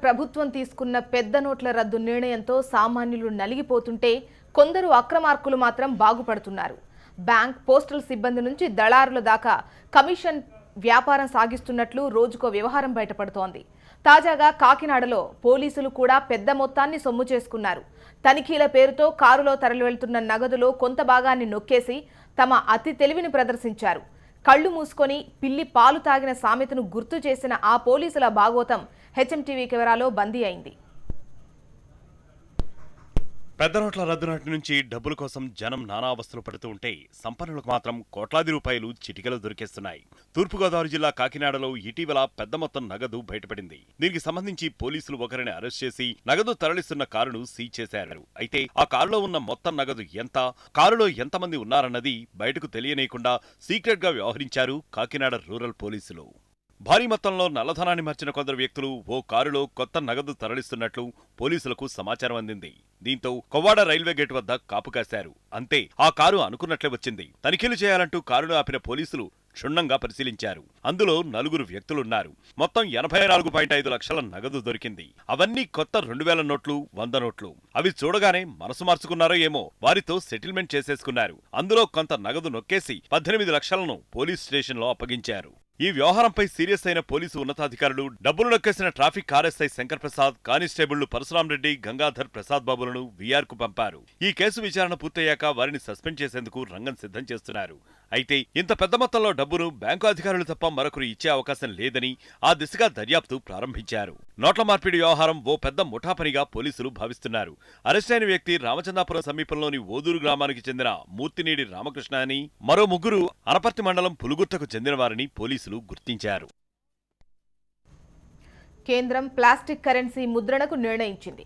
ప్రభుత్వం తీసుకున్న పెద్ద నోట్ల రద్దు నిర్ణయంతో సామాన్యులు నలిగిపోతుంటే కొందరు అక్రమార్కులు మాత్రం బాగుపడుతున్నారు. బ్యాంక్, పోస్టల్ సిబ్బంది నుంచి దళారుల దాకా కమిషన్ వ్యాపారం సాగిస్తున్నట్లు రోజుకో వ్యవహారం బయటపడుతోంది. తాజాగా కాకినాడలో పోలీసులు కూడా పెద్ద మొత్తాన్ని సొమ్ము చేసుకున్నారు. తనిఖీల పేరుతో కారులో తరలివెళ్తున్న నగదులో కొంత భాగాన్ని నొక్కేసి తమ అతి తెలివిని ప్రదర్శించారు. కళ్లు మూసుకొని పిల్లి పాలు తాగిన సామెతను గుర్తు చేసిన ఆ పోలీసుల భాగోతం హెచ్ఎంటీవీ కెమెరాలో బందీ అయింది. పెద్ద నోట్ల రద్దు నాటి నుంచి డబ్బుల కోసం జనం నానా అవస్థలు పడుతూ ఉంటే సంపన్నులకు మాత్రం కోట్లాది రూపాయలు చిటికెలు దొరికేస్తున్నాయి. తూర్పుగోదావరి జిల్లా కాకినాడలో ఇటీవల పెద్ద మొత్తం నగదు బయటపడింది. దీనికి సంబంధించి పోలీసులు ఒకరిని అరెస్ట్ చేసి నగదు తరలిస్తున్న కారును సీజ్ చేశారు. అయితే ఆ కారులో ఉన్న మొత్తం నగదు ఎంత, కారులో ఎంతమంది ఉన్నారన్నది బయటకు తెలియనీయకుండా సీక్రెట్ గా వ్యవహరించారు కాకినాడ రూరల్ పోలీసులు. భారీ మొత్తంలో నల్లధనాన్ని మర్చిన కొందరు వ్యక్తులు ఓ కారులో కొత్త నగదు తరలిస్తున్నట్లు పోలీసులకు సమాచారం అందింది. దీంతో కొవ్వాడ రైల్వే గేట్ వద్ద కాపు కాశారు. అంతే, ఆ కారు అనుకున్నట్లే వచ్చింది. తనిఖీలు చేయాలంటూ కారును ఆపిన పోలీసులు క్షుణ్ణంగా పరిశీలించారు. అందులో 4 వ్యక్తులున్నారు. మొత్తం 84.5 లక్షల నగదు దొరికింది. అవన్నీ కొత్త 2000 నోట్లు, 100 నోట్లు. అవి చూడగానే మనసు మార్చుకున్నారో ఏమో వారితో సెటిల్మెంట్ చేసేసుకున్నారు. అందులో కొంత నగదు నొక్కేసి 18 లక్షలను పోలీస్ స్టేషన్లో అప్పగించారు. ఈ వ్యవహారంపై సీరియస్ అయిన పోలీసు ఉన్నతాధికారులు డబ్బులు నొక్కేసిన ట్రాఫిక్ ఆర్ఎస్ఐ శంకర్ ప్రసాద్, కానిస్టేబుళ్లు పరశురాం రెడ్డి, గంగాధర్ ప్రసాద్ బాబులను వీఆర్ కు పంపారు. ఈ కేసు విచారణ పూర్తయ్యాక వారిని సస్పెండ్ చేసేందుకు రంగం సిద్ధం చేస్తున్నారు. అయితే ఇంత పెద్ద మొత్తంలో డబ్బును బ్యాంకు అధికారులు తప్ప మరొకరు ఇచ్చే అవకాశం లేదని ఆ దిశగా దర్యాప్తు ప్రారంభించారు. నోట్ల మార్పిడి వ్యవహారం ఓ పెద్ద ముఠాపనిగా పోలీసులు భావిస్తున్నారు. అరెస్ట్ అయిన వ్యక్తి రామచంద్రాపురం సమీపంలోని ఓదూరు గ్రామానికి చెందిన మూర్తినేడి రామకృష్ణ అని, మరో 3 అనపర్తి మండలం పులుగుర్తకు చెందిన వారిని పోలీసులు గుర్తించారు. కేంద్రం ప్లాస్టిక్ కరెన్సీ ముద్రణకు నిర్ణయించింది.